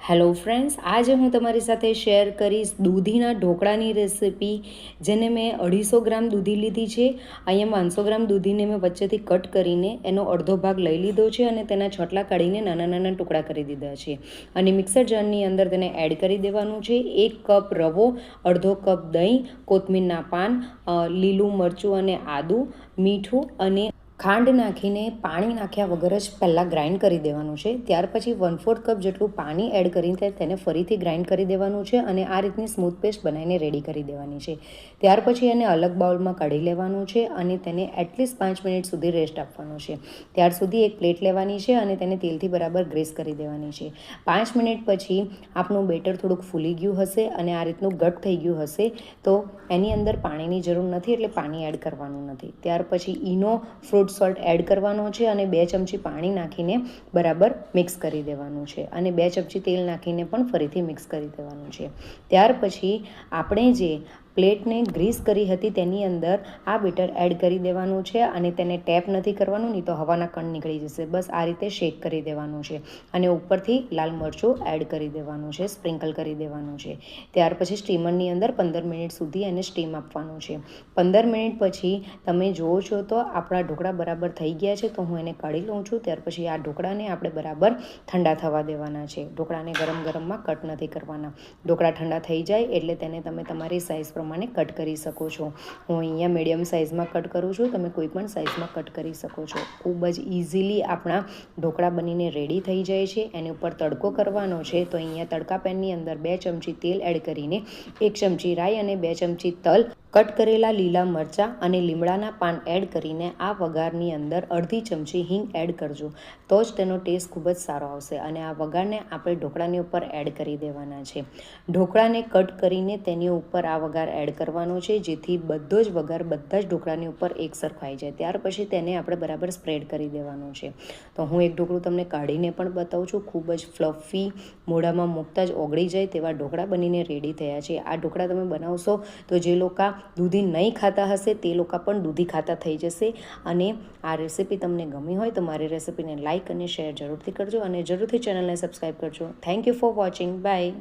Hello friends, આજે હું તમારી સાથે શેર કરીશ દૂધીના ઢોકળાની રેસિપી, જેને મેં 250 ગ્રામ દૂધી લીધી છે. અહીંયા 500 ગ્રામ દૂધીને મેં વચ્ચેથી કટ કરીને એનો અડધો ભાગ લઈ લીધો છે અને તેના છોટલા કાઢીને નાના નાના ટુકડા કરી દીધા છે અને મિક્સર જારની અંદર તેને એડ કરી દેવાનું છે. 1 કપ રવો, અડધો કપ દહીં, કોથમીરના પાન, લીલું મરચું અને આદું, મીઠું અને ખાંડ નાખીને પાણી નાખ્યા વગર જ પહેલાં ગ્રાઇન્ડ કરી દેવાનું છે. ત્યાર પછી 1/4 કપ જેટલું પાણી એડ કરીને તેને ફરીથી ગ્રાઇન્ડ કરી દેવાનું છે અને આ રીતની સ્મૂથ પેસ્ટ બનાવીને રેડી કરી દેવાની છે. ત્યાર પછી એને અલગ બાઉલમાં કાઢી લેવાનું છે અને તેને એટલીસ્ટ 5 મિનિટ સુધી રેસ્ટ આપવાનો છે. ત્યાર સુધી એક પ્લેટ લેવાની છે અને તેને તેલથી બરાબર ગ્રેસ કરી દેવાની છે. 5 મિનિટ પછી આપણું બેટર થોડુંક ફૂલી ગયું હશે અને આ રીતનું ઘટ થઈ ગયું હશે તો એની અંદર પાણીની જરૂર નથી, એટલે પાણી એડ કરવાનું નથી. ત્યાર પછી ઈનો ફ્રૂટ સોલ્ટ એડ કરવાનો છે અને 2 ચમચી પાણી નાખીને બરાબર મિક્સ કરી દેવાનું છે અને 2 ચમચી તેલ નાખીને પણ ફરીથી મિક્સ કરી દેવાનું છે. ત્યાર પછી આપણે જે પ્લેટને ગ્રીસ કરી હતી તેની અંદર આ બેટર એડ કરી દેવાનું છે અને તેને ટેપ નથી કરવાનું, નહીં તો હવાના કણ નીકળી જશે. બસ આ રીતે શેક કરી દેવાનું છે અને ઉપરથી લાલ મરચું એડ કરી દેવાનું છે, સ્પ્રિંકલ કરી દેવાનું છે. ત્યાર પછી સ્ટીમરની અંદર 15 મિનિટ સુધી એને સ્ટીમ આપવાનું છે. 15 મિનિટ પછી તમે જુઓ છો તો આપણા ઢોકળા બરાબર થઈ ગયા છે, તો હું એને કાઢી લઉં છું. ત્યાર પછી આ ઢોકળાને આપણે બરાબર ઠંડા થવા દેવાના છે. ઢોકળાને ગરમ ગરમમાં કટ નથી કરવાના. ઢોકળા ઠંડા થઈ જાય એટલે તેને તમે તમારી સાઇઝ પ્રમાણે કટ કરી શકો છો. હું અહીંયા મીડિયમ સાઇઝમાં કટ કરું છું, તમે કોઈ પણ સાઇઝમાં કટ કરી શકો છો. ખૂબ જ ઇઝીલી આપણા ઢોકળા બનીને રેડી થઈ જાય છે. એની ઉપર તડકો કરવાનો છે, તો અહીંયા તડકા પેનની અંદર 2 ચમચી તેલ એડ કરીને 1 ચમચી રાઈ અને 2 ચમચી તલ, કટ કરેલા લીલા મરચાં અને લીમડાના પાન એડ કરીને આ વઘારની અંદર અડધી ચમચી હિંગ એડ કરજો, તો જ તેનો ટેસ્ટ ખૂબ જ સારો આવશે. અને આ વઘારને આપણે ઢોકળાની ઉપર એડ કરી દેવાના છે. ઢોકળાને કટ કરીને તેની ઉપર આ વઘાર એડ કરવાનો છે, જેથી બધો જ વઘાર બધા જ ઢોકળાની ઉપર એક સરખાઈ જાય. ત્યાર પછી તેને આપણે બરાબર સ્પ્રેડ કરી દેવાનું છે. તો હું એક ઢોકળું તમને કાઢીને પણ બતાવું છું. ખૂબ જ ફ્લફી, મોઢામાં મૂકતા જ ઓગળી જાય તેવા ઢોકળા બનીને રેડી થયા છે. આ ઢોકળા તમે બનાવશો તો જે લોકો દૂધી નહીં ખાતા હશે તે લોકો પણ દૂધી ખાતા થઈ જશે. અને આ રેસિપી તમને ગમી હોય તો મારી રેસિપીને લાઇક અને શેર જરૂરથી કરજો અને જરૂરથી ચેનલને સબસ્ક્રાઈબ કરજો. Thank you for watching. By.